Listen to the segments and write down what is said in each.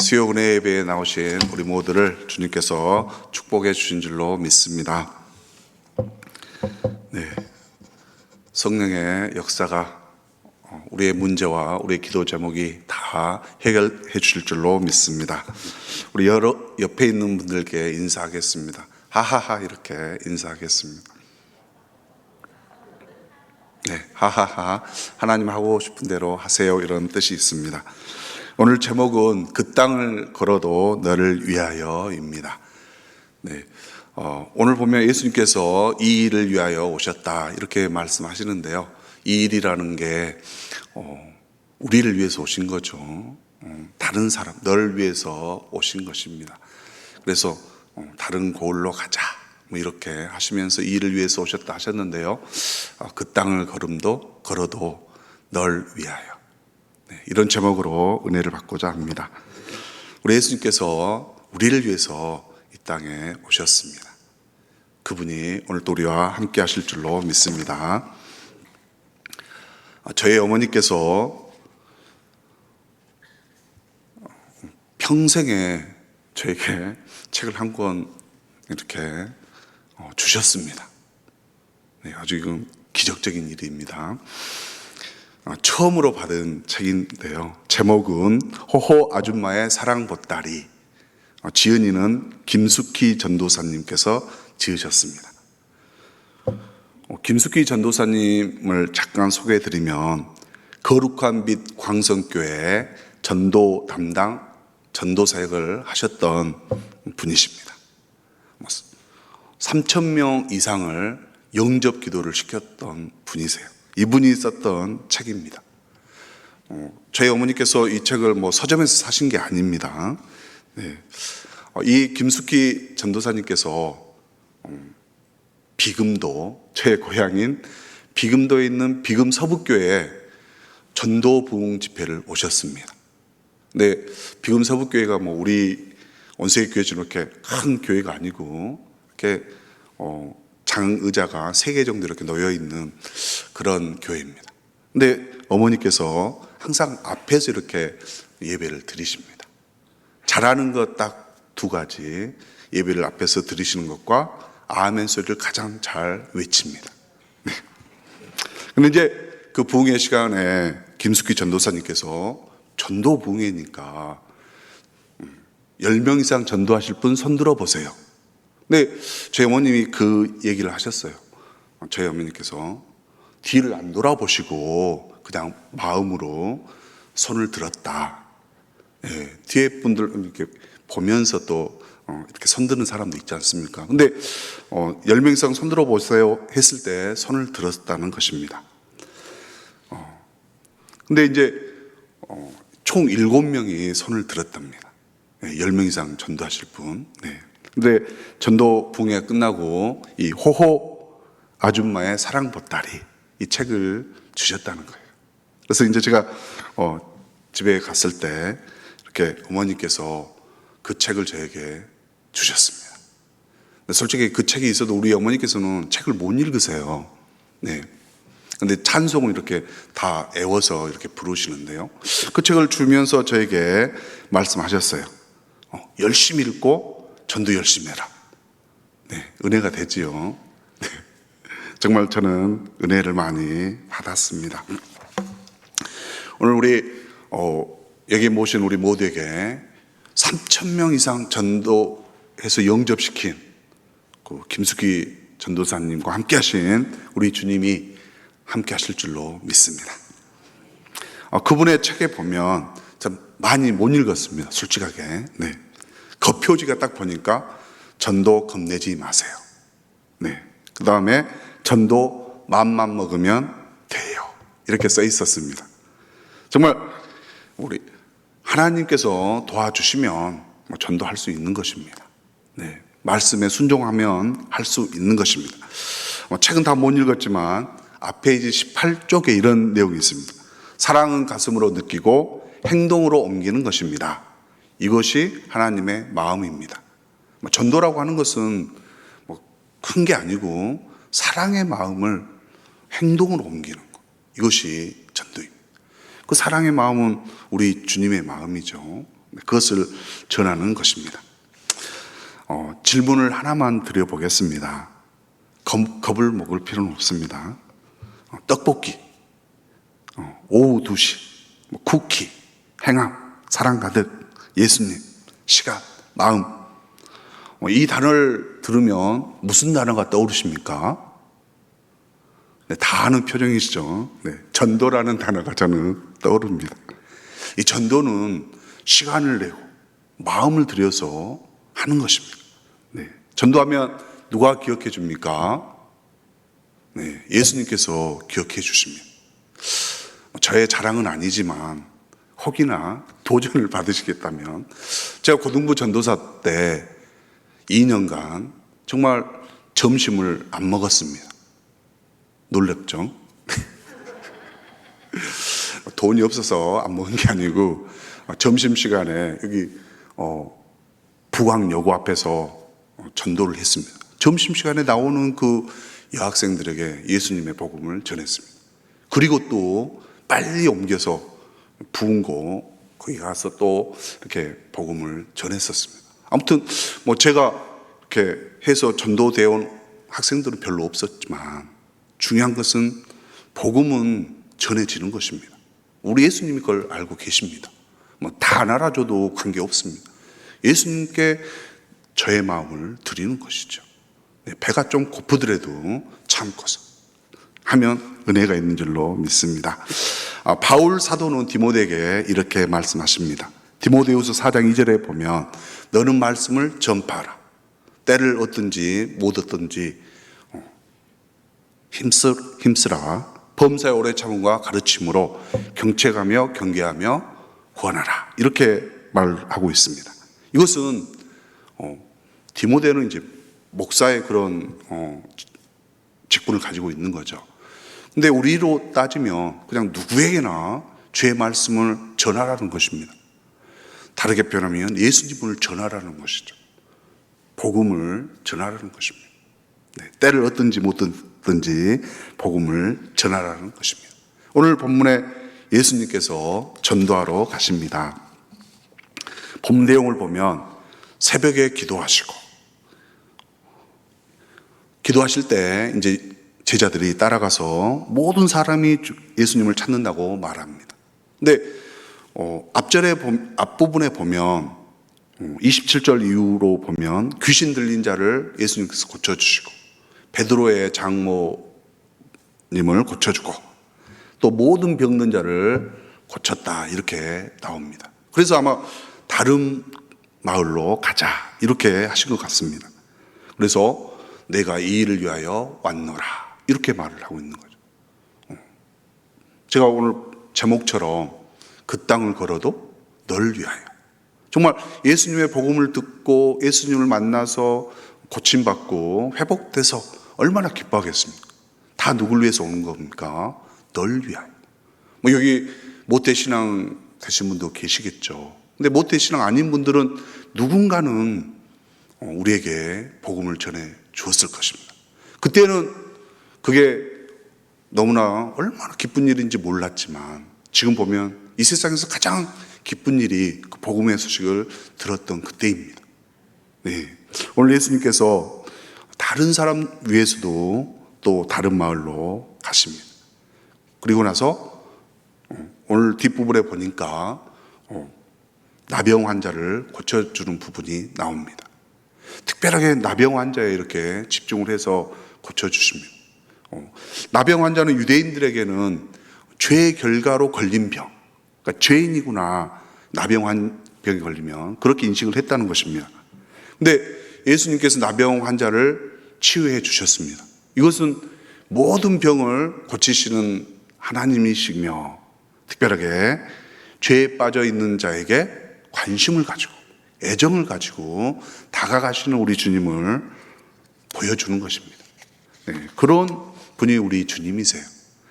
수요 은혜 예배에 나오신 우리 모두를 주님께서 축복해 주신 줄로 믿습니다. 네, 성령의 역사가 우리의 문제와 우리의 기도 제목이 다 해결해 주실 줄로 믿습니다. 우리 옆에 있는 분들께 인사하겠습니다. 하하하 이렇게 인사하겠습니다. 네, 하하하 하나님 하고 싶은 대로 하세요 이런 뜻이 있습니다. 오늘 제목은 그 땅을 걸어도 너를 위하여입니다. 네, 오늘 보면 예수님께서 이 일을 위하여 오셨다 이렇게 말씀하시는데요. 이 일이라는 게 우리를 위해서 오신 거죠. 다른 사람, 너를 위해서 오신 것입니다. 그래서 다른 고을로 가자 뭐 이렇게 하시면서 이 일을 위해서 오셨다 하셨는데요. 그 땅을 걸어도 널 위하여. 네, 이런 제목으로 은혜를 받고자 합니다. 우리 예수님께서 우리를 위해서 이 땅에 오셨습니다. 그분이 오늘도 우리와 함께 하실 줄로 믿습니다. 저희 어머니께서 평생에 저에게 책을 한 권 이렇게 주셨습니다. 네, 아주 이건 기적적인 일입니다. 처음으로 받은 책인데요. 제목은 호호 아줌마의 사랑 보따리. 지은이는 김숙희 전도사님께서 지으셨습니다. 김숙희 전도사님을 잠깐 소개해드리면 거룩한 빛 광성교회 전도 담당 전도사역을 하셨던 분이십니다. 3,000명 이상을 영접 기도를 시켰던 분이세요. 이분이 썼던 책입니다. 저희 어머니께서 이 책을 서점에서 사신 게 아닙니다. 네. 이 김숙희 전도사님께서 비금도, 제 고향인 비금도에 있는 비금 서북교회에 전도 부흥 집회를 오셨습니다. 근데 비금 서북교회가 우리 원세기 교회처럼 이렇게 큰 교회가 아니고 이렇게 장의자가 3개 정도 이렇게 놓여 있는 그런 교회입니다. 근데 어머니께서 항상 앞에서 이렇게 예배를 드리십니다. 잘하는 것 딱 2가지, 예배를 앞에서 드리시는 것과 아멘 소리를 가장 잘 외칩니다. 네. 근데 이제 그 부흥회 시간에 김숙희 전도사님께서 전도 부흥회니까 10명 이상 전도하실 분 손들어 보세요. 근데 저희 어머님이 그 얘기를 하셨어요. 저희 어머니께서 뒤를 안 돌아보시고 그냥 마음으로 손을 들었다. 예, 뒤에 분들 이렇게 보면서 또 이렇게 손드는 사람도 있지 않습니까? 근데 10명 이상 손들어 보세요 했을 때 손을 들었다는 것입니다. 근데 이제 총 7명이 손을 들었답니다. 네, 10명 이상 전도하실 분. 네. 근데 전도 부흥회가 끝나고 이 호호 아줌마의 사랑 보따리 이 책을 주셨다는 거예요. 그래서 이제 제가 집에 갔을 때 이렇게 어머니께서 그 책을 저에게 주셨습니다. 솔직히 그 책이 있어도 우리 어머니께서는 책을 못 읽으세요. 네. 근데 찬송을 이렇게 다 애워서 이렇게 부르시는데요. 그 책을 주면서 저에게 말씀하셨어요. 열심히 읽고 전도 열심히 해라. 네, 은혜가 되지요. 네, 정말 저는 은혜를 많이 받았습니다. 오늘 우리 여기 모신 우리 모두에게 3,000명 이상 전도해서 영접시킨 그 김숙희 전도사님과 함께 하신 우리 주님이 함께 하실 줄로 믿습니다. 그분의 책에 보면 참 많이 못 읽었습니다. 솔직하게. 네. 겉표지가 딱 보니까 전도 겁내지 마세요. 네. 그 다음에 전도 맘만 먹으면 돼요. 이렇게 써 있었습니다. 정말 우리 하나님께서 도와주시면 전도할 수 있는 것입니다. 네. 말씀에 순종하면 할 수 있는 것입니다. 책은 다 못 읽었지만 앞 페이지 18쪽에 이런 내용이 있습니다. 사랑은 가슴으로 느끼고 행동으로 옮기는 것입니다. 이것이 하나님의 마음입니다. 전도라고 하는 것은 큰 게 아니고 사랑의 마음을 행동으로 옮기는 것. 이것이 전도입니다. 그 사랑의 마음은 우리 주님의 마음이죠. 그것을 전하는 것입니다. 질문을 하나만 드려보겠습니다. 겁을 먹을 필요는 없습니다. 떡볶이, 오후 2시, 쿠키, 행함, 사랑 가득, 예수님, 시간, 마음. 이 단어를 들으면 무슨 단어가 떠오르십니까? 네, 다 아는 표정이시죠? 네, 전도라는 단어가 저는 떠오릅니다. 이 전도는 시간을 내고 마음을 들여서 하는 것입니다. 네, 전도하면 누가 기억해 줍니까? 네, 예수님께서 기억해 주십니다. 저의 자랑은 아니지만 혹이나 도전을 받으시겠다면 제가 고등부 전도사 때 2년간 정말 점심을 안 먹었습니다. 놀랍죠? 돈이 없어서 안 먹은 게 아니고 점심시간에 여기 부광여고 앞에서 전도를 했습니다. 점심시간에 나오는 그 여학생들에게 예수님의 복음을 전했습니다. 그리고 또 빨리 옮겨서 부흥고 거기 가서 또 이렇게 복음을 전했었습니다. 아무튼 제가 이렇게 해서 전도되어 온 학생들은 별로 없었지만 중요한 것은 복음은 전해지는 것입니다. 우리 예수님이 그걸 알고 계십니다. 다 안 알아줘도 관계없습니다. 예수님께 저의 마음을 드리는 것이죠. 배가 좀 고프더라도 참고서 하면 은혜가 있는 줄로 믿습니다. 바울 사도는 디모데에게 이렇게 말씀하십니다. 디모데후서 4장 2절에 보면 너는 말씀을 전파하라. 때를 얻든지 못 얻든지 힘쓰라. 범사에 오래 참음과 가르침으로 경책하며 경계하며 구원하라. 이렇게 말하고 있습니다. 이것은 디모데는 이제 목사의 그런 직분을 가지고 있는 거죠. 근데 우리로 따지면 그냥 누구에게나 죄의 말씀을 전하라는 것입니다. 다르게 표현하면 예수님을 전하라는 것이죠. 복음을 전하라는 것입니다. 네, 때를 얻든지 못 얻든지 복음을 전하라는 것입니다. 오늘 본문에 예수님께서 전도하러 가십니다. 본 내용을 보면 새벽에 기도하시고 기도하실 때 이제 제자들이 따라가서 모든 사람이 예수님을 찾는다고 말합니다. 근데 앞부분에 보면 27절 이후로 보면 귀신 들린 자를 예수님께서 고쳐주시고 베드로의 장모님을 고쳐주고 또 모든 병든 자를 고쳤다 이렇게 나옵니다. 그래서 아마 다른 마을로 가자 이렇게 하신 것 같습니다. 그래서 내가 이 일을 위하여 왔노라 이렇게 말을 하고 있는 거죠. 제가 오늘 제목처럼 그 땅을 걸어도 널 위하여. 정말 예수님의 복음을 듣고 예수님을 만나서 고침받고 회복돼서 얼마나 기뻐하겠습니까? 다 누굴 위해서 오는 겁니까? 널 위하여. 여기 모태신앙 되신 분도 계시겠죠. 근데 모태신앙 아닌 분들은 누군가는 우리에게 복음을 전해 주었을 것입니다. 그때는 그게 너무나 얼마나 기쁜 일인지 몰랐지만 지금 보면 이 세상에서 가장 기쁜 일이 그 복음의 소식을 들었던 그때입니다. 네. 오늘 예수님께서 다른 사람 위해서도 또 다른 마을로 가십니다. 그리고 나서 오늘 뒷부분에 보니까 나병 환자를 고쳐주는 부분이 나옵니다. 특별하게 나병 환자에 이렇게 집중을 해서 고쳐주십니다. 나병 환자는 유대인들에게는 죄의 결과로 걸린 병, 그러니까 죄인이구나 나병 병이 걸리면 그렇게 인식을 했다는 것입니다. 근데 예수님께서 나병 환자를 치유해 주셨습니다. 이것은 모든 병을 고치시는 하나님이시며 특별하게 죄에 빠져 있는 자에게 관심을 가지고 애정을 가지고 다가가시는 우리 주님을 보여주는 것입니다. 네, 그런 분이 우리 주님이세요.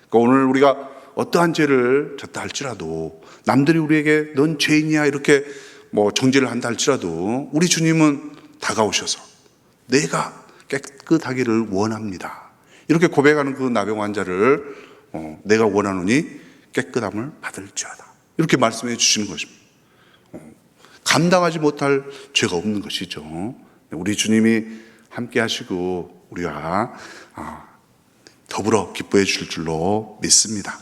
그러니까 오늘 우리가 어떠한 죄를 졌다 할지라도 남들이 우리에게 넌 죄인이야 이렇게 정죄를 한다 할지라도 우리 주님은 다가오셔서 내가 깨끗하기를 원합니다. 이렇게 고백하는 그 나병 환자를 내가 원하노니 깨끗함을 받을지어다. 이렇게 말씀해 주시는 것입니다. 감당하지 못할 죄가 없는 것이죠. 우리 주님이 함께 하시고 우리와 더불어 기뻐해 주실 줄로 믿습니다.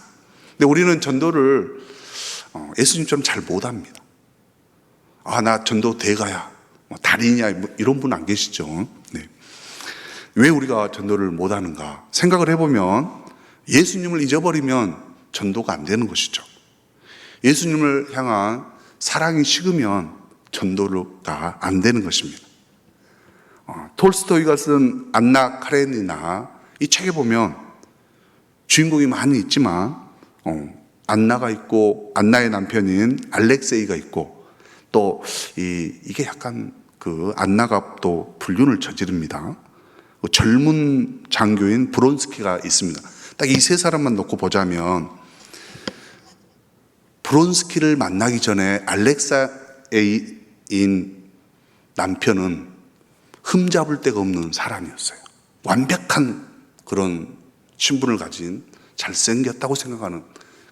근데 우리는 전도를 예수님처럼 잘 못합니다. 나 전도 대가야, 달인이야, 이런 분 안 계시죠? 네. 왜 우리가 전도를 못하는가 생각을 해보면 예수님을 잊어버리면 전도가 안 되는 것이죠. 예수님을 향한 사랑이 식으면 전도가 안 되는 것입니다. 톨스토이가 쓴 안나 카레니나 이 책에 보면 주인공이 많이 있지만 안나가 있고 안나의 남편인 알렉세이가 있고 또 이게 약간 그 안나가 또 불륜을 저지릅니다. 젊은 장교인 브론스키가 있습니다. 딱 이 세 사람만 놓고 보자면 브론스키를 만나기 전에 알렉세이인 남편은 흠잡을 데가 없는 사람이었어요. 완벽한 그런 신분을 가진 잘생겼다고 생각하는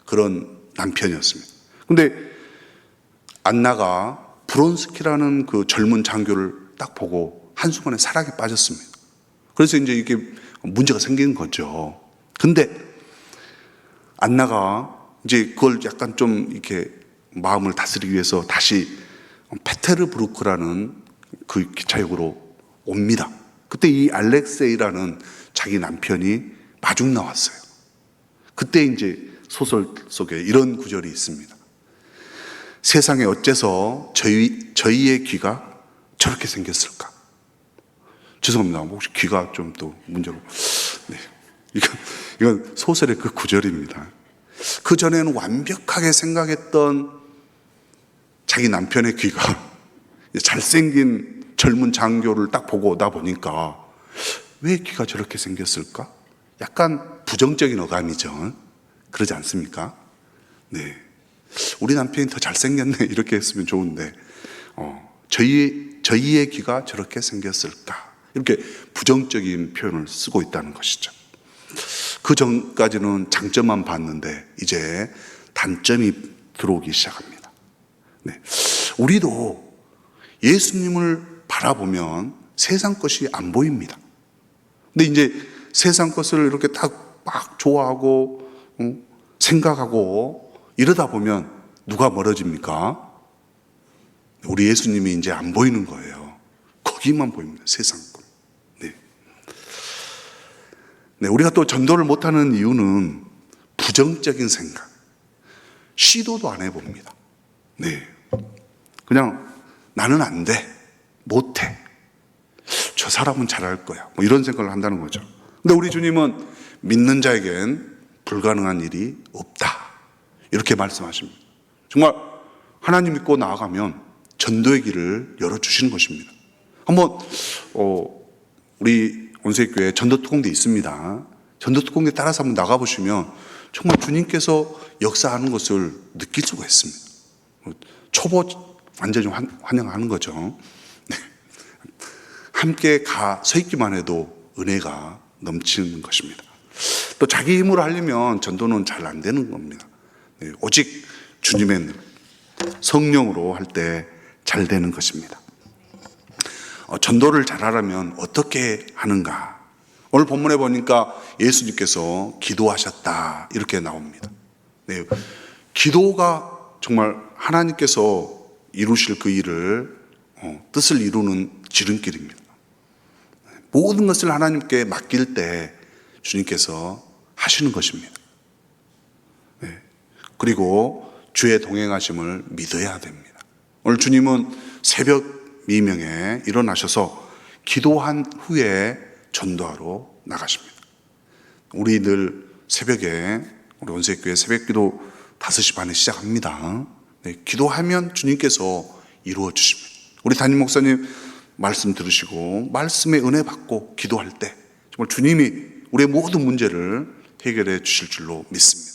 그런 남편이었습니다. 근데 안나가 브론스키라는 그 젊은 장교를 딱 보고 한순간에 사랑에 빠졌습니다. 그래서 이제 이게 문제가 생긴 거죠. 근데 안나가 이제 그걸 약간 좀 이렇게 마음을 다스리기 위해서 다시 페테르부르크라는 그 기차역으로 옵니다. 그때 이 알렉세이라는 자기 남편이 마중 나왔어요. 그때 이제 소설 속에 이런 구절이 있습니다. 세상에 어째서 저희의 귀가 저렇게 생겼을까? 죄송합니다. 혹시 귀가 좀 또 문제로. 네. 이건 소설의 그 구절입니다. 그 전에는 완벽하게 생각했던 자기 남편의 귀가 잘생긴 젊은 장교를 딱 보고 오다 보니까 왜 귀가 저렇게 생겼을까? 약간 부정적인 어감이죠. 그러지 않습니까? 네. 우리 남편이 더 잘생겼네. 이렇게 했으면 좋은데, 저희의 귀가 저렇게 생겼을까? 이렇게 부정적인 표현을 쓰고 있다는 것이죠. 그 전까지는 장점만 봤는데, 이제 단점이 들어오기 시작합니다. 네. 우리도 예수님을 바라보면 세상 것이 안 보입니다. 근데 이제 세상 것을 이렇게 딱 막 좋아하고, 생각하고 이러다 보면 누가 멀어집니까? 우리 예수님이 이제 안 보이는 거예요. 거기만 보입니다. 세상 것. 네. 네, 우리가 또 전도를 못하는 이유는 부정적인 생각, 시도도 안 해봅니다. 네. 그냥 나는 안 돼, 못해, 저 사람은 잘할 거야, 뭐 이런 생각을 한다는 거죠. 근데 우리 주님은 믿는 자에겐 불가능한 일이 없다, 이렇게 말씀하십니다. 정말 하나님 믿고 나아가면 전도의 길을 열어주시는 것입니다. 한번 우리 온세교회 전도특공대 있습니다. 전도특공대 따라서 한번 나가보시면 정말 주님께서 역사하는 것을 느낄 수가 있습니다. 초보 완전히 환영하는 거죠. 네. 함께 서 있기만 해도 은혜가 넘치는 것입니다. 또 자기 힘으로 하려면 전도는 잘 안 되는 겁니다. 네. 오직 주님의 성령으로 할 때 잘 되는 것입니다. 전도를 잘하려면 어떻게 하는가? 오늘 본문에 보니까 예수님께서 기도하셨다, 이렇게 나옵니다. 네. 기도가 정말 하나님께서 이루실 그 일을 뜻을 이루는 지름길입니다. 모든 것을 하나님께 맡길 때 주님께서 하시는 것입니다. 네. 그리고 주의 동행하심을 믿어야 됩니다. 오늘 주님은 새벽 미명에 일어나셔서 기도한 후에 전도하러 나가십니다. 우리 늘 새벽에 우리 온세교회 새벽기도 5시 반에 시작합니다. 네, 기도하면 주님께서 이루어 주십니다. 우리 담임 목사님 말씀 들으시고 말씀의 은혜 받고 기도할 때 정말 주님이 우리의 모든 문제를 해결해 주실 줄로 믿습니다.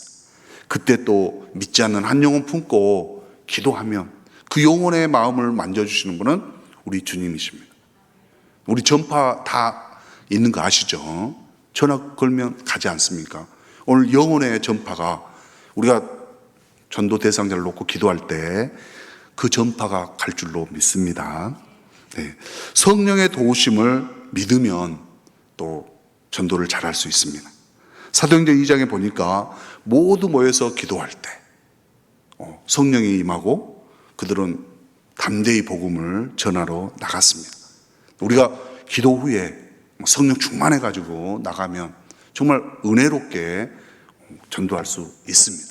그때 또 믿지 않는 한 영혼 품고 기도하면 그 영혼의 마음을 만져주시는 분은 우리 주님이십니다. 우리 전파 다 있는 거 아시죠? 전화 걸면 가지 않습니까? 오늘 영혼의 전파가 우리가 전도 대상자를 놓고 기도할 때 그 전파가 갈 줄로 믿습니다. 네. 성령의 도우심을 믿으면 또 전도를 잘할 수 있습니다. 사도행전 2장에 보니까 모두 모여서 기도할 때 성령이 임하고 그들은 담대히 복음을 전하러 나갔습니다. 우리가 기도 후에 성령 충만해가지고 나가면 정말 은혜롭게 전도할 수 있습니다.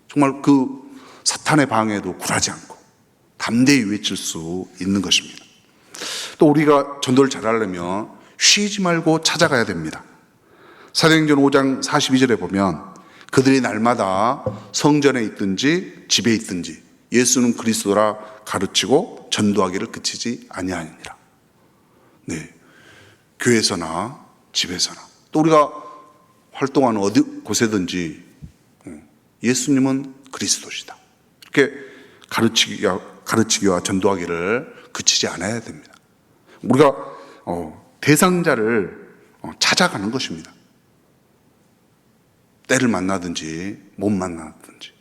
정말 그 사탄의 방해에도 굴하지 않고 담대히 외칠 수 있는 것입니다. 또 우리가 전도를 잘하려면 쉬지 말고 찾아가야 됩니다. 사도행전 5장 42절에 보면 그들이 날마다 성전에 있든지 집에 있든지 예수는 그리스도라 가르치고 전도하기를 그치지 아니하니라. 네, 교회에서나 집에서나 또 우리가 활동하는 어디 곳에든지 예수님은 그리스도시다. 이렇게 가르치기와 전도하기를 그치지 않아야 됩니다. 우리가 대상자를 찾아가는 것입니다. 때를 만나든지 못 만나든지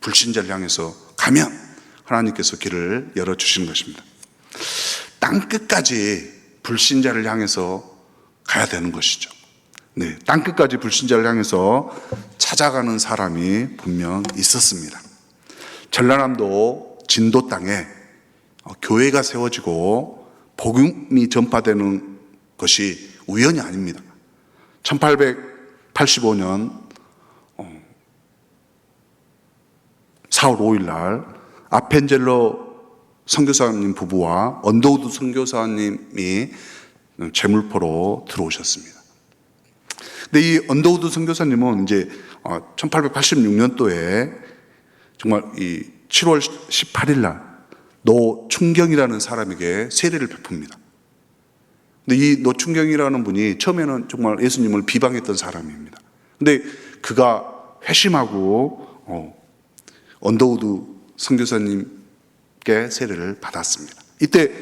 불신자를 향해서 가면 하나님께서 길을 열어주시는 것입니다. 땅끝까지 불신자를 향해서 가야 되는 것이죠. 네, 땅끝까지 불신자를 향해서 찾아가는 사람이 분명 있었습니다. 전라남도 진도 땅에 교회가 세워지고 복음이 전파되는 것이 우연이 아닙니다. 1885년 4월 5일 날 아펜젤러 선교사님 부부와 언더우드 선교사님이 제물포로 들어오셨습니다. 근데 이 언더우드 선교사님은 이제 1886년도에 정말 이 7월 18일 날 노충경이라는 사람에게 세례를 베풉니다. 근데 이 노충경이라는 분이 처음에는 정말 예수님을 비방했던 사람입니다. 근데 그가 회심하고 언더우드 선교사님께 세례를 받았습니다. 이때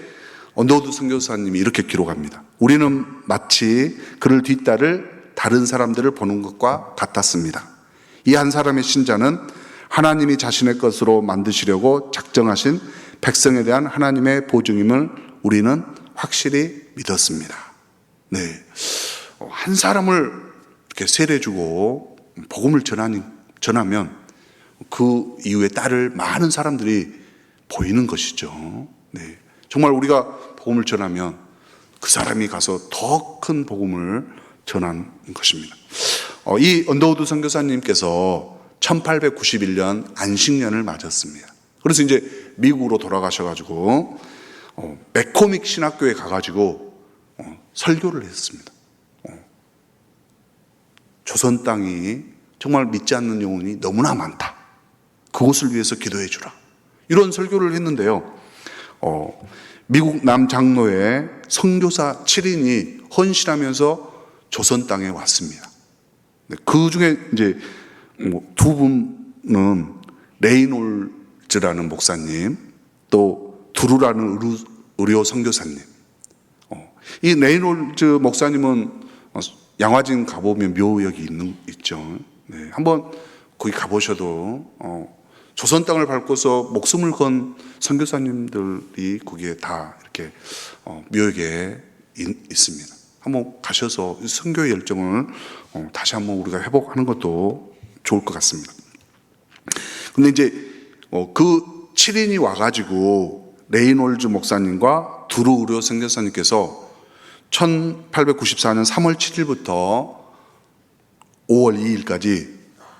언더우드 선교사님이 이렇게 기록합니다. 우리는 마치 그를 뒤따를 다른 사람들을 보는 것과 같았습니다. 이 한 사람의 신자는 하나님이 자신의 것으로 만드시려고 작정하신 백성에 대한 하나님의 보증임을 우리는 확실히 믿었습니다. 네, 한 사람을 이렇게 세례주고 복음을 전하면 그 이후에 따를 많은 사람들이 보이는 것이죠. 네, 정말 우리가 복음을 전하면 그 사람이 가서 더 큰 복음을 전하는 것입니다. 이 언더우드 선교사님께서 1891년 안식년을 맞았습니다. 그래서 이제 미국으로 돌아가셔가지고 맥코믹 신학교에 가가지고 설교를 했습니다. 조선 땅이 정말 믿지 않는 영혼이 너무나 많다. 그곳을 위해서 기도해 주라. 이런 설교를 했는데요. 미국 남장로의 선교사 7인이 헌신하면서 조선 땅에 왔습니다. 그 중에 이제 두 분은 레이놀즈라는 목사님, 또 두루라는 의료 선교사님. 이 레이놀즈 목사님은 양화진 가보면 묘역이 있죠. 네, 한번 거기 가보셔도 조선 땅을 밟고서 목숨을 건 선교사님들이 거기에 다 이렇게 묘역에 있습니다. 한번 가셔서 선교의 열정을 다시 한번 우리가 회복하는 것도 좋을 것 같습니다. 근데 이제 그 7인이 와가지고 레이놀즈 목사님과 두루 의료 선교사님께서 1894년 3월 7일부터 5월 2일까지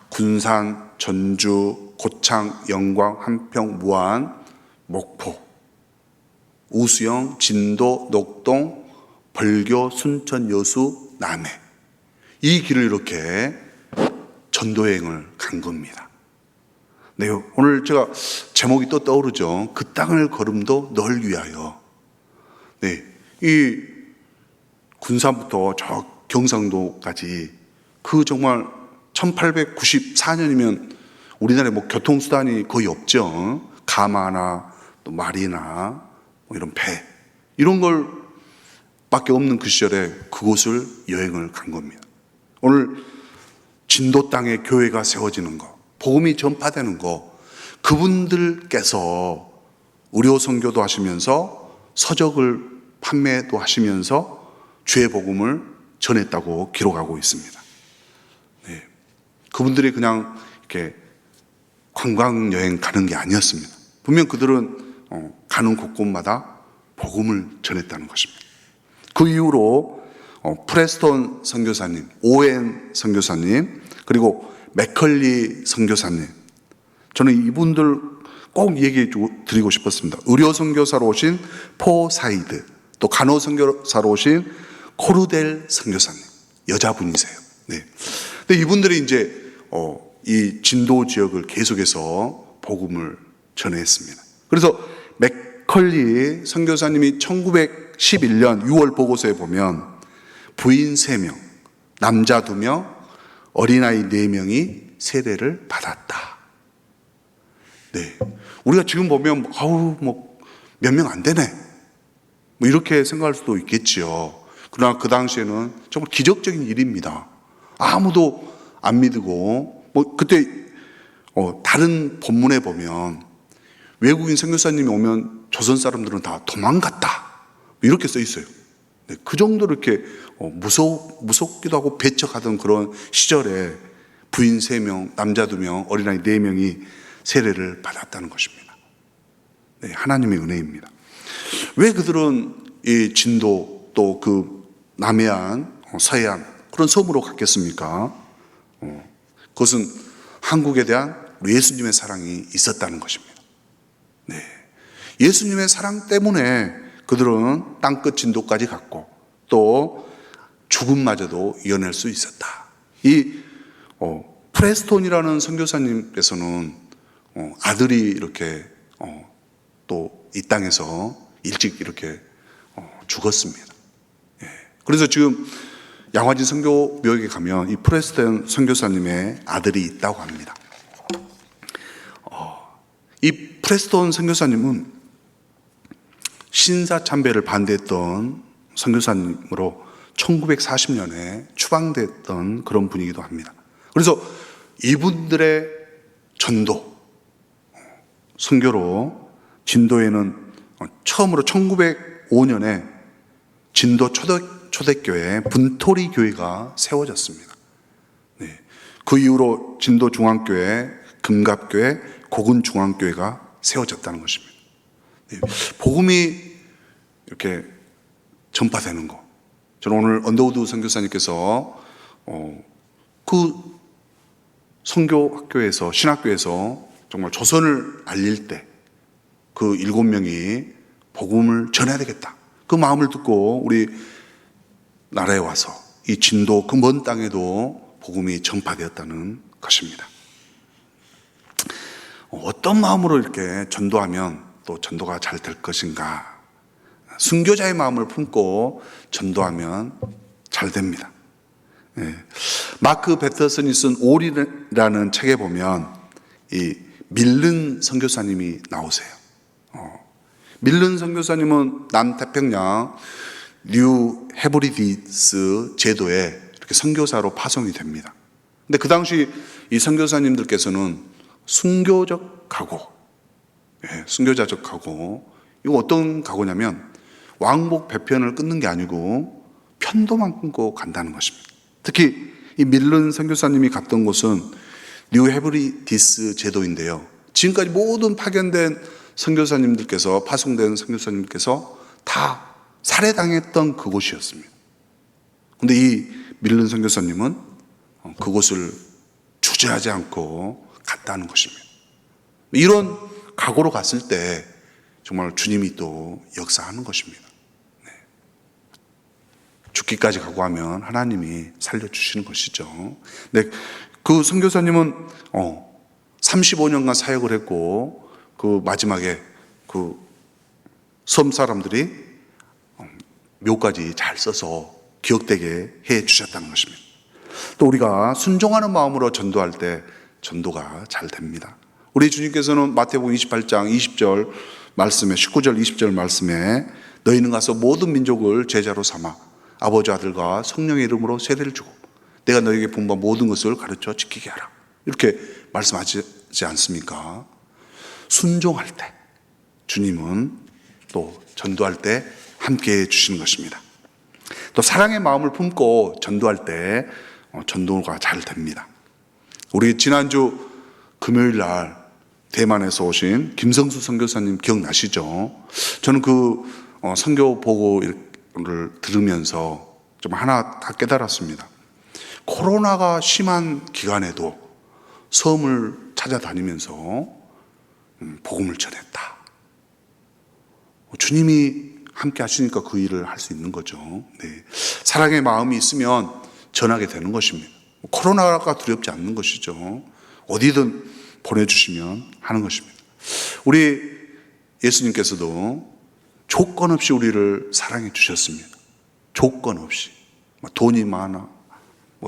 군산, 전주, 고창, 영광, 한평, 무안, 목포, 우수영, 진도, 녹동, 벌교, 순천, 여수, 남해 이 길을 이렇게 전도여행을 간 겁니다. 네, 오늘 제가 제목이 또 떠오르죠. 그 땅을 걸음도 널 위하여. 네, 이 군산부터 저 경상도까지 그 정말 1894년이면 우리나라에 뭐 교통수단이 거의 없죠. 가마나 또 말이나 뭐 이런 배 이런 걸 밖에 없는 그 시절에 그곳을 여행을 간 겁니다. 오늘 진도 땅에 교회가 세워지는 거, 복음이 전파되는 거, 그분들께서 의료 선교도 하시면서 서적을 판매도 하시면서 주의 복음을 전했다고 기록하고 있습니다. 네. 그분들이 그냥 이렇게 관광 여행 가는 게 아니었습니다. 분명 그들은 가는 곳곳마다 복음을 전했다는 것입니다. 그 이후로 프레스톤 선교사님, 오웬 선교사님, 그리고 맥컬리 선교사님, 저는 이분들 꼭 얘기해 드리고 싶었습니다. 의료 선교사로 오신 포사이드, 또 간호 선교사로 오신 코르델 선교사님, 여자분이세요. 네. 근데 이분들이 이제 이 진도 지역을 계속해서 복음을 전했습니다. 그래서 맥컬리 선교사님이 1911년 6월 보고서에 보면 부인 3명, 남자 2명, 어린아이 4명이 세례를 받았다. 네. 우리가 지금 보면 몇 명 안 되네, 이렇게 생각할 수도 있겠지요. 그러나 그 당시에는 정말 기적적인 일입니다. 아무도 안 믿고, 그때 다른 본문에 보면 외국인 선교사님이 오면 조선 사람들은 다 도망갔다, 이렇게 써 있어요. 네, 그 정도로 이렇게 무섭기도 하고 배척하던 그런 시절에 부인 3명, 남자 2명, 어린아이 4명이 세례를 받았다는 것입니다. 네, 하나님의 은혜입니다. 왜 그들은 이 진도, 또 그 남해안, 서해안 그런 섬으로 갔겠습니까? 그것은 한국에 대한 예수님의 사랑이 있었다는 것입니다. 네. 예수님의 사랑 때문에 그들은 땅끝 진도까지 갔고, 또 죽음마저도 이겨낼 수 있었다. 이 프레스톤이라는 선교사님께서는 아들이 이렇게 또 이 땅에서 일찍 이렇게 죽었습니다. 예. 그래서 지금 양화진 선교묘역에 가면 이 프레스톤 선교사님의 아들이 있다고 합니다. 이 프레스톤 선교사님은 신사참배를 반대했던 선교사님으로 1940년에 추방됐던 그런 분이기도 합니다. 그래서 이분들의 전도, 선교로 진도에는 처음으로 1905년에 진도 초대교회 분토리 교회가 세워졌습니다. 네. 그 이후로 진도 중앙교회, 금갑교회, 고군 중앙교회가 세워졌다는 것입니다. 네. 복음이 이렇게 전파되는 거. 저는 오늘 언더우드 선교사님께서 그 선교학교에서, 신학교에서 정말 조선을 알릴 때 그 7명이 복음을 전해야 되겠다, 그 마음을 듣고 우리 나라에 와서 이 진도 그 먼 땅에도 복음이 전파되었다는 것입니다. 어떤 마음으로 이렇게 전도하면 또 전도가 잘 될 것인가? 순교자의 마음을 품고 전도하면 잘 됩니다. 네. 마크 배터슨이 쓴 올이라는 책에 보면 이 밀른 선교사님이 나오세요. 밀른 선교사님은 남태평양 뉴 헤브리디스 제도에 이렇게 선교사로 파송이 됩니다. 근데 그 당시 이 선교사님들께서는 순교적 각오, 순교자적 각오, 이거 어떤 각오냐면 왕복 배편을 끊는 게 아니고 편도만 끊고 간다는 것입니다. 특히 이 밀른 선교사님이 갔던 곳은 뉴 헤브리디스 제도인데요, 지금까지 모든 파견된 선교사님들께서, 파송된 선교사님께서 다 살해당했던 그곳이었습니다. 그런데 이 밀른 선교사님은 그곳을 주저하지 않고 갔다는 것입니다. 이런 각오로 갔을 때 정말 주님이 또 역사하는 것입니다. 네. 죽기까지 각오하면 하나님이 살려주시는 것이죠. 네. 그 선교사님은 35년간 사역을 했고, 그 마지막에 그 섬 사람들이 묘까지 잘 써서 기억되게 해 주셨다는 것입니다. 또 우리가 순종하는 마음으로 전도할 때 전도가 잘 됩니다. 우리 주님께서는 마태복음 28장 20절 말씀에, 19절 20절 말씀에 너희는 가서 모든 민족을 제자로 삼아 아버지 아들과 성령의 이름으로 세례를 주고 내가 너희에게 분부한 모든 것을 가르쳐 지키게 하라, 이렇게 말씀하지 않습니까? 순종할 때 주님은 또 전도할 때 함께해 주시는 것입니다. 또 사랑의 마음을 품고 전도할 때 전도가 잘 됩니다. 우리 지난주 금요일 날 대만에서 오신 김성수 선교사님 기억나시죠? 저는 그 선교 보고를 들으면서 좀 하나 다 깨달았습니다. 코로나가 심한 기간에도 섬을 찾아다니면서 복음을 전했다. 주님이 함께 하시니까 그 일을 할 수 있는 거죠. 네. 사랑의 마음이 있으면 전하게 되는 것입니다. 코로나가 두렵지 않는 것이죠. 어디든 보내주시면 하는 것입니다. 우리 예수님께서도 조건 없이 우리를 사랑해 주셨습니다. 조건 없이. 돈이 많아,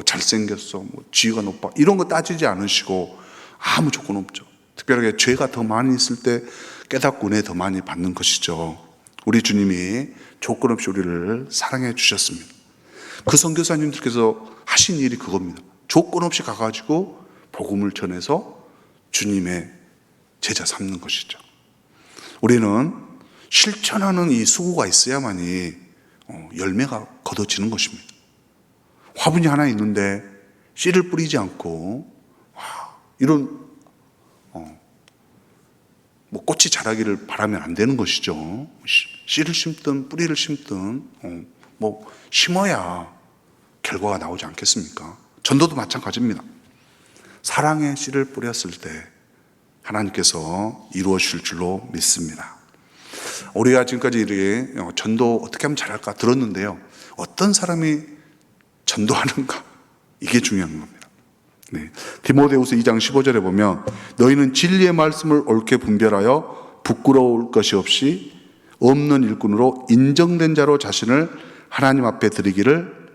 잘생겼어, 지위가 높아, 이런 거 따지지 않으시고 아무 조건 없죠. 특별하게 죄가 더 많이 있을 때 깨닫고 은혜 더 많이 받는 것이죠. 우리 주님이 조건 없이 우리를 사랑해 주셨습니다. 그 선교사님들께서 하신 일이 그겁니다. 조건 없이 가가지고 복음을 전해서 주님의 제자 삼는 것이죠. 우리는 실천하는 이 수고가 있어야만이 열매가 거둬지는 것입니다. 화분이 하나 있는데 씨를 뿌리지 않고 이런 꽃이 자라기를 바라면 안 되는 것이죠. 씨를 심든 뿌리를 심든 심어야 결과가 나오지 않겠습니까? 전도도 마찬가지입니다. 사랑의 씨를 뿌렸을 때 하나님께서 이루어 주실 줄로 믿습니다. 우리가 지금까지 이렇게 전도 어떻게 하면 잘할까 들었는데요. 어떤 사람이 전도하는가, 이게 중요한 겁니다. 네. 디모데후서 2장 15절에 보면 너희는 진리의 말씀을 옳게 분별하여 부끄러울 것이 없이 없는 일꾼으로 인정된 자로 자신을 하나님 앞에 드리기를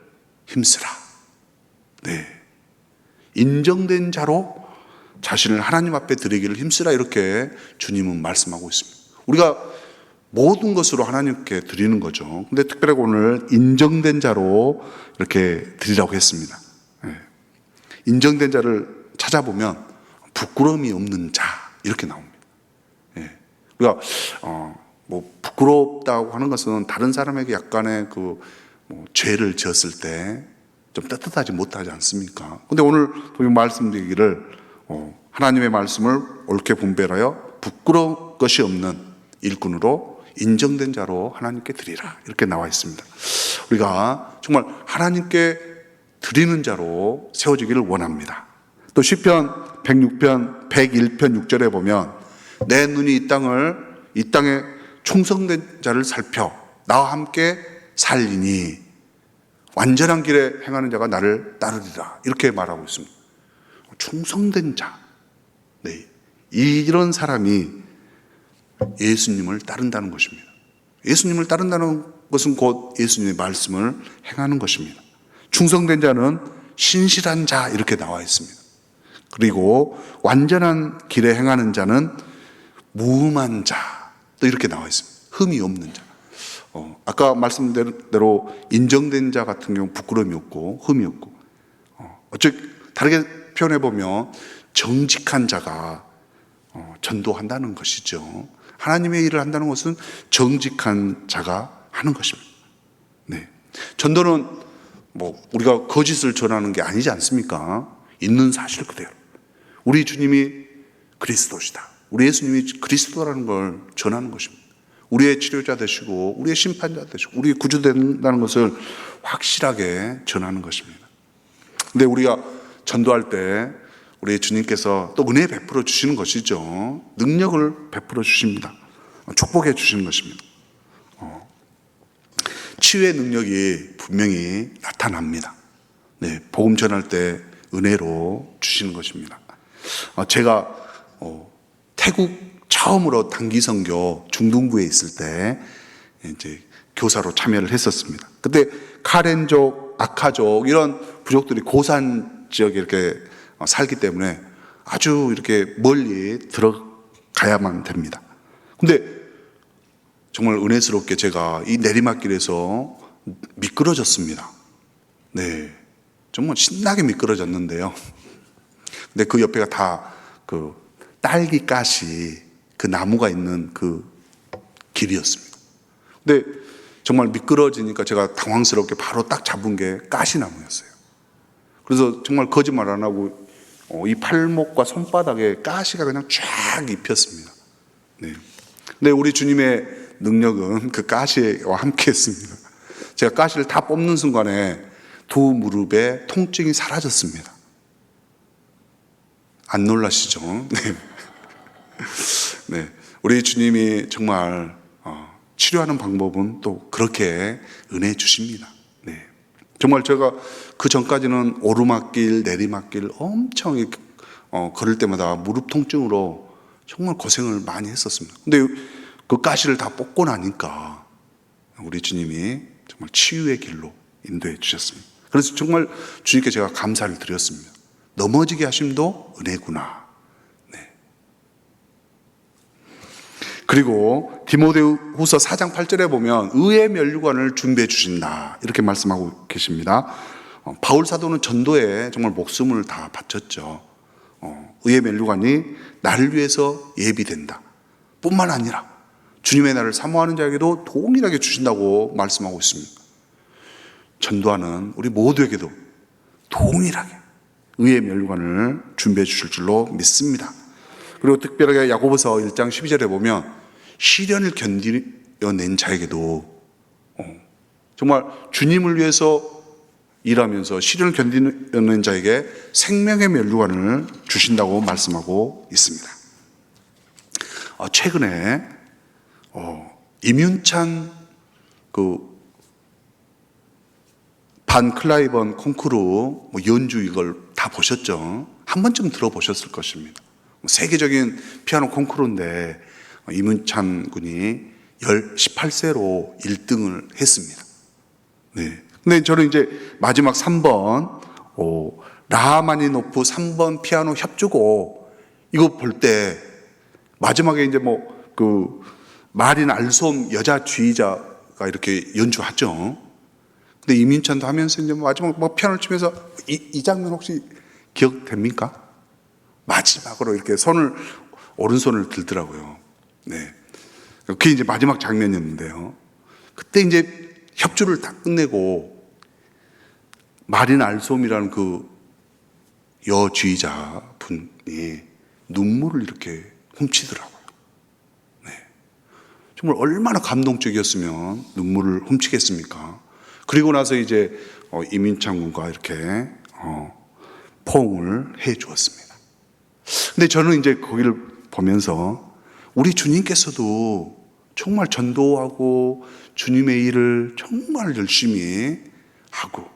힘쓰라. 네. 인정된 자로 자신을 하나님 앞에 드리기를 힘쓰라, 이렇게 주님은 말씀하고 있습니다. 우리가 모든 것으로 하나님께 드리는 거죠. 근데 특별하게 오늘 인정된 자로 이렇게 드리라고 했습니다. 인정된 자를 찾아보면 부끄러움이 없는 자, 이렇게 나옵니다. 우리가 부끄럽다고 하는 것은 다른 사람에게 약간의 죄를 지었을 때 좀 떳떳하지 못하지 않습니까? 근데 오늘 말씀드리기를 하나님의 말씀을 옳게 분별하여 부끄러울 것이 없는 일꾼으로 인정된 자로 하나님께 드리라, 이렇게 나와 있습니다. 우리가 정말 하나님께 드리는 자로 세워지기를 원합니다. 또 시편 106편 101편 6절에 보면 내 눈이 이 땅에 충성된 자를 살펴 나와 함께 살리니 완전한 길에 행하는 자가 나를 따르리라, 이렇게 말하고 있습니다. 충성된 자, 네, 이런 사람이 예수님을 따른다는 것입니다. 예수님을 따른다는 것은 곧 예수님의 말씀을 행하는 것입니다. 충성된 자는 신실한 자, 이렇게 나와 있습니다. 그리고 완전한 길에 행하는 자는 무음한 자, 또 이렇게 나와 있습니다. 흠이 없는 자. 아까 말씀드린 대로 인정된 자 같은 경우 부끄러움이 없고 흠이 없고, 다르게 표현해 보면 정직한 자가 전도한다는 것이죠. 하나님의 일을 한다는 것은 정직한 자가 하는 것입니다. 네. 전도는 우리가 거짓을 전하는 게 아니지 않습니까? 있는 사실 그대로. 우리 주님이 그리스도시다, 우리 예수님이 그리스도라는 걸 전하는 것입니다. 우리의 치료자 되시고 우리의 심판자 되시고 우리의 구주 된다는 것을 확실하게 전하는 것입니다. 근데 우리가 전도할 때 우리 주님께서 또 은혜 베풀어 주시는 것이죠. 능력을 베풀어 주십니다. 축복해 주시는 것입니다. 치유의 능력이 분명히 나타납니다. 네, 복음 전할 때 은혜로 주시는 것입니다. 제가 태국 처음으로 단기 선교 중동부에 있을 때 이제 교사로 참여를 했었습니다. 그때 카렌족, 아카족 이런 부족들이 고산 지역에 이렇게 살기 때문에 아주 이렇게 멀리 들어가야만 됩니다. 근데 정말 은혜스럽게 제가 이 내리막길에서 미끄러졌습니다. 네, 정말 신나게 미끄러졌는데요. 근데 그 옆에가 다 딸기 가시 그 나무가 있는 그 길이었습니다. 근데 정말 미끄러지니까 제가 당황스럽게 바로 딱 잡은 게 가시나무였어요. 그래서 정말 거짓말 안 하고 이 팔목과 손바닥에 가시가 그냥 쫙 입혔습니다. 네. 근데 우리 주님의 능력은 그 가시와 함께 했습니다. 제가 가시를 다 뽑는 순간에 두 무릎에 통증이 사라졌습니다. 안 놀라시죠? 네. 네. 우리 주님이 정말 치료하는 방법은 또 그렇게 은혜 주십니다. 네. 정말 제가 그 전까지는 오르막길, 내리막길 엄청 걸을 때마다 무릎 통증으로 정말 고생을 많이 했었습니다. 근데 그 가시를 다 뽑고 나니까 우리 주님이 정말 치유의 길로 인도해 주셨습니다. 그래서 정말 주님께 제가 감사를 드렸습니다. 넘어지게 하심도 은혜구나. 네. 그리고 디모데후서 4장 8절에 보면 의의 면류관을 준비해 주신다 이렇게 말씀하고 계십니다. 바울 사도는 전도에 정말 목숨을 다 바쳤죠. 의의 면류관이 나를 위해서 예비된다 뿐만 아니라 주님의 날을 사모하는 자에게도 동일하게 주신다고 말씀하고 있습니다. 전도하는 우리 모두에게도 동일하게 의의 면류관을 준비해 주실 줄로 믿습니다. 그리고 특별하게 야고보서 1장 12절에 보면 시련을 견디어낸 자에게도 정말 주님을 위해서 일하면서 시련을 견디는 자에게 생명의 면류관을 주신다고 말씀하고 있습니다. 최근에 임윤찬 반 클라이번 콩쿠르 연주 이걸 다 보셨죠? 한 번쯤 들어보셨을 것입니다. 세계적인 피아노 콩쿠르인데 임윤찬 군이 18세로 1등을 했습니다. 네. 근데 저는 이제 마지막 3번 라하마니노프 3번 피아노 협주곡 이거 볼 때 마지막에 이제 마린 알솜 여자 지휘자가 이렇게 연주하죠. 근데 이민찬도 하면서 이제 마지막 피아노를 치면서 이 장면 혹시 기억됩니까? 마지막으로 이렇게 오른손을 들더라고요. 네. 그게 이제 마지막 장면이었는데요. 그때 이제 협주를 다 끝내고 마린 알솜이라는 그 여지휘자 분이 눈물을 이렇게 훔치더라고요. 네. 정말 얼마나 감동적이었으면 눈물을 훔치겠습니까? 그리고 나서 이제 이민창 군과 이렇게 포옹을 해 주었습니다. 근데 저는 이제 거기를 보면서 우리 주님께서도 정말 전도하고 주님의 일을 정말 열심히 하고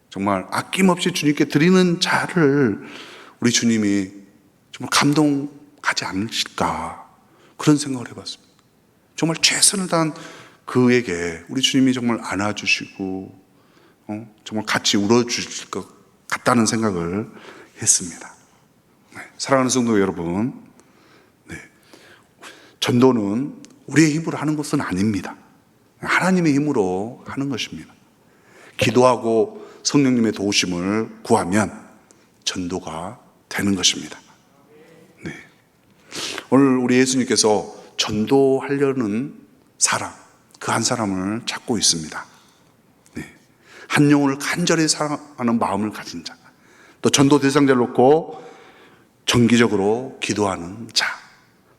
정말 아낌없이 주님께 드리는 자를 우리 주님이 정말 감동하지 않으실까 그런 생각을 해봤습니다. 정말 최선을 다한 그에게 우리 주님이 정말 안아주시고 정말 같이 울어주실 것 같다는 생각을 했습니다. 네, 사랑하는 성도 여러분, 네, 전도는 우리의 힘으로 하는 것은 아닙니다. 하나님의 힘으로 하는 것입니다. 기도하고 성령님의 도우심을 구하면 전도가 되는 것입니다. 네. 오늘 우리 예수님께서 전도하려는 사람, 그 한 사람을 찾고 있습니다. 네. 한 영혼을 간절히 사랑하는 마음을 가진 자, 또 전도 대상자를 놓고 정기적으로 기도하는 자,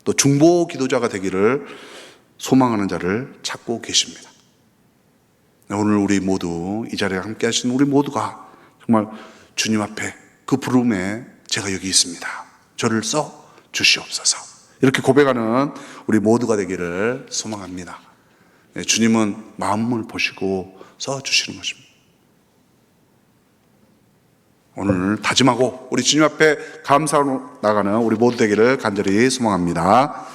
또 중보 기도자가 되기를 소망하는 자를 찾고 계십니다. 오늘 우리 모두 이 자리에 함께 하시는 우리 모두가 정말 주님 앞에 그 부름에 제가 여기 있습니다. 저를 써 주시옵소서. 이렇게 고백하는 우리 모두가 되기를 소망합니다. 주님은 마음을 보시고 써 주시는 것입니다. 오늘 다짐하고 우리 주님 앞에 감사로 나가는 우리 모두 되기를 간절히 소망합니다.